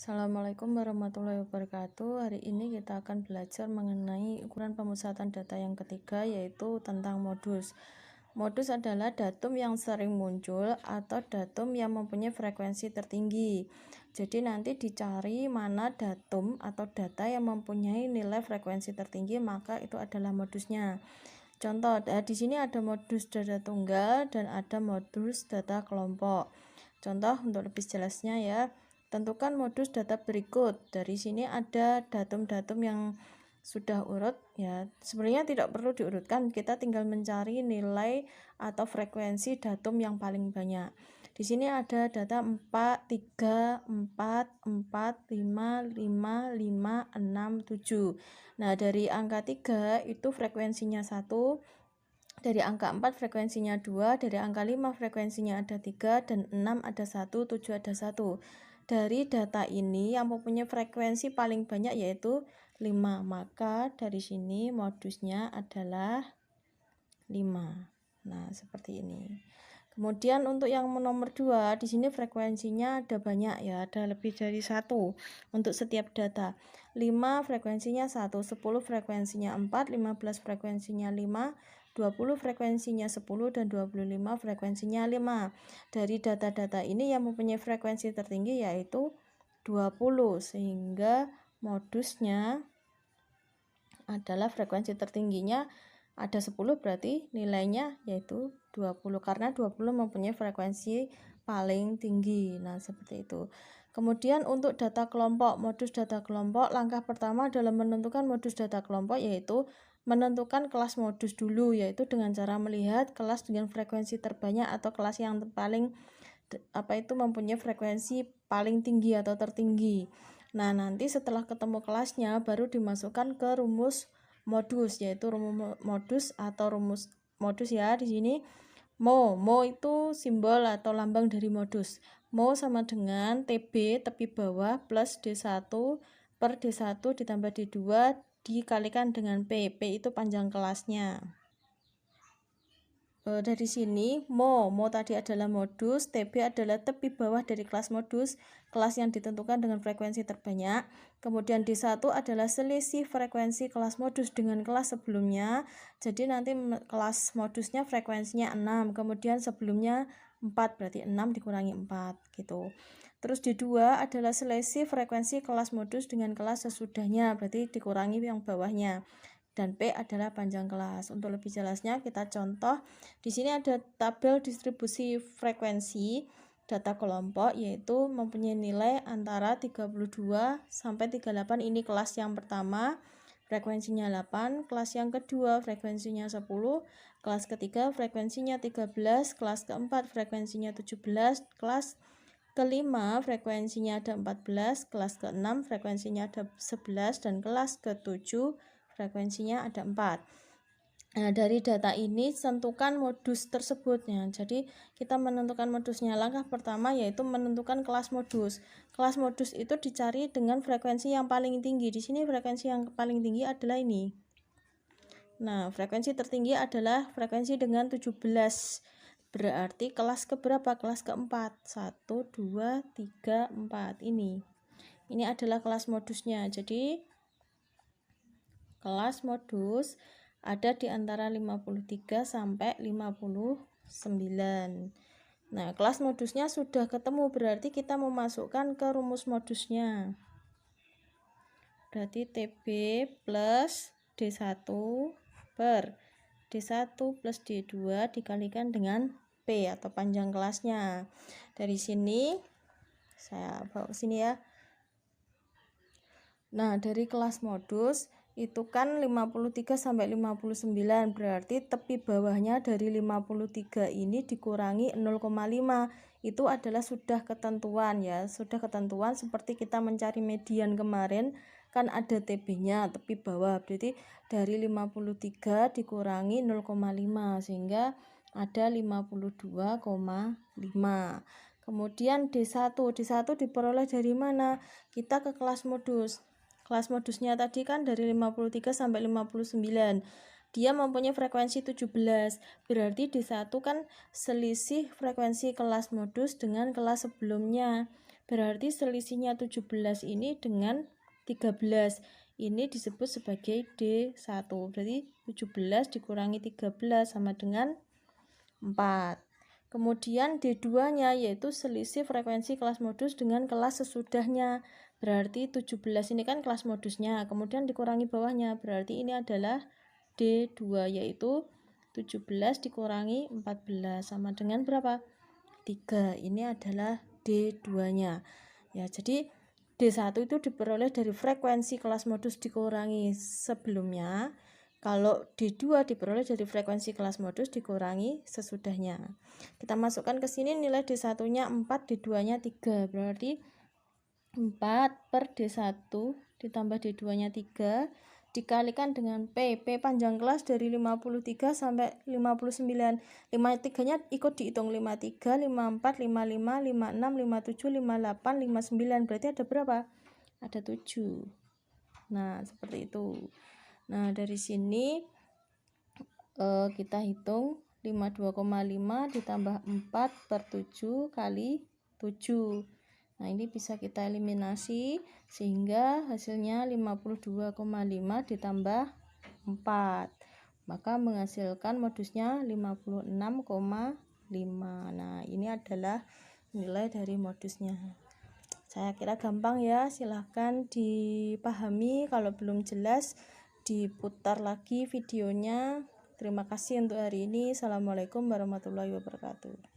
Assalamualaikum warahmatullahi wabarakatuh. Hari ini kita akan belajar mengenai ukuran pemusatan data yang ketiga, yaitu tentang modus. Modus adalah datum yang sering muncul atau datum yang mempunyai frekuensi tertinggi. Jadi nanti dicari mana datum atau data yang mempunyai nilai frekuensi tertinggi, maka itu adalah modusnya. Contoh, di sini ada modus data tunggal dan ada modus data kelompok. Contoh untuk lebih jelasnya ya. Tentukan modus data berikut. Dari sini ada datum-datum yang sudah urut ya. Sebenarnya tidak perlu diurutkan, kita tinggal mencari nilai atau frekuensi datum yang paling banyak. Di sini ada data 4, 3, 4, 4, 5, 5, 5, 6, 7. Nah, dari angka 3 itu frekuensinya 1, dari angka 4 frekuensinya 2, dari angka 5 frekuensinya ada 3, dan 6 ada 1, 7 ada 1. Dari data ini yang mempunyai frekuensi paling banyak yaitu 5, maka dari sini modusnya adalah 5. Nah, seperti ini. Kemudian untuk yang nomor 2, di sini frekuensinya ada banyak ya, ada lebih dari 1 untuk setiap data. 5 frekuensinya 1, 10 frekuensinya 4, 15 frekuensinya 5, 20 frekuensinya 10, dan 25 frekuensinya 5. Dari data-data ini yang mempunyai frekuensi tertinggi yaitu 20, sehingga modusnya adalah frekuensi tertingginya ada 10, berarti nilainya yaitu 20 karena 20 mempunyai frekuensi paling tinggi. Nah, seperti itu. Kemudian untuk data kelompok, modus data kelompok, langkah pertama dalam menentukan modus data kelompok yaitu menentukan kelas modus dulu, yaitu dengan cara melihat kelas dengan frekuensi terbanyak atau kelas yang paling mempunyai frekuensi paling tinggi atau tertinggi. Nah, nanti setelah ketemu kelasnya baru dimasukkan ke rumus modus, yaitu rumus modus atau rumus modus ya. Di sini mo itu simbol atau lambang dari modus. Mo sama dengan TB tepi bawah plus D1 per D1 ditambah D2 dikalikan dengan P. P itu panjang kelasnya. Dari sini mo tadi adalah modus, TB adalah tepi bawah dari kelas modus, kelas yang ditentukan dengan frekuensi terbanyak. Kemudian D1 adalah selisih frekuensi kelas modus dengan kelas sebelumnya. Jadi nanti kelas modusnya frekuensinya 6, kemudian sebelumnya 4, berarti 6 dikurangi 4 gitu. Terus D2 adalah selisih frekuensi kelas modus dengan kelas sesudahnya, berarti dikurangi yang bawahnya. Dan P adalah panjang kelas. Untuk lebih jelasnya kita contoh. Di sini ada tabel distribusi frekuensi data kelompok, yaitu mempunyai nilai antara 32 sampai 38. Ini kelas yang pertama, frekuensinya 8, kelas yang kedua frekuensinya 10, kelas ketiga frekuensinya 13, kelas keempat frekuensinya 17, kelas kelima frekuensinya ada 14, kelas keenam frekuensinya ada 11, dan kelas ketujuh frekuensinya ada 4. Nah, dari data ini tentukan modus tersebutnya. Jadi kita menentukan modusnya. Langkah pertama yaitu menentukan kelas modus. Kelas modus itu dicari dengan frekuensi yang paling tinggi. Di sini frekuensi yang paling tinggi adalah ini. Nah, frekuensi tertinggi adalah frekuensi dengan 17. Berarti kelas keberapa? Kelas keempat. 1, 2, 3, 4. Ini adalah kelas modusnya. Jadi kelas modus ada di antara 53 sampai 59. Nah, kelas modusnya sudah ketemu, berarti kita memasukkan ke rumus modusnya. Berarti TB plus D1 per D1 plus D2 dikalikan dengan P atau panjang kelasnya. Dari sini saya bawa ke sini ya. Nah, dari kelas modus itu kan 53 sampai 59, berarti tepi bawahnya dari 53 ini dikurangi 0,5. Itu adalah sudah ketentuan ya, sudah ketentuan seperti kita mencari median kemarin kan ada TB-nya tepi bawah, berarti dari 53 dikurangi 0,5 sehingga ada 52,5. Kemudian D1 diperoleh dari mana? Kita ke kelas modus. Kelas modusnya tadi kan dari 53 sampai 59. Dia mempunyai frekuensi 17. Berarti D1 kan selisih frekuensi kelas modus dengan kelas sebelumnya. Berarti selisihnya 17 ini dengan 13. Ini disebut sebagai D1. Berarti 17 dikurangi 13 sama dengan 4. Kemudian D2-nya yaitu selisih frekuensi kelas modus dengan kelas sesudahnya. Berarti 17 ini kan kelas modusnya, kemudian dikurangi bawahnya. Berarti ini adalah D2 yaitu 17 dikurangi 14 sama dengan berapa? 3. Ini adalah D2-nya. Ya, jadi D1 itu diperoleh dari frekuensi kelas modus dikurangi sebelumnya. Kalau D2 diperoleh dari frekuensi kelas modus dikurangi sesudahnya. Kita masukkan ke sini nilai D1-nya 4, D2-nya 3. Berarti 4 per D1 ditambah D2-nya 3 dikalikan dengan P panjang kelas dari 53 sampai 59. 53-nya ikut dihitung 53, 54, 55, 56, 57, 58, 59. Berarti ada berapa? Ada 7. Nah, seperti itu. Nah, dari sini kita hitung 52,5 ditambah 4 per 7 kali 7. Nah, ini bisa kita eliminasi sehingga hasilnya 52,5 ditambah 4. Maka menghasilkan modusnya 56,5. Nah, ini adalah nilai dari modusnya. Saya kira gampang ya, silahkan dipahami. Kalau belum jelas diputar lagi videonya. Terima kasih untuk hari ini. Assalamualaikum warahmatullahi wabarakatuh.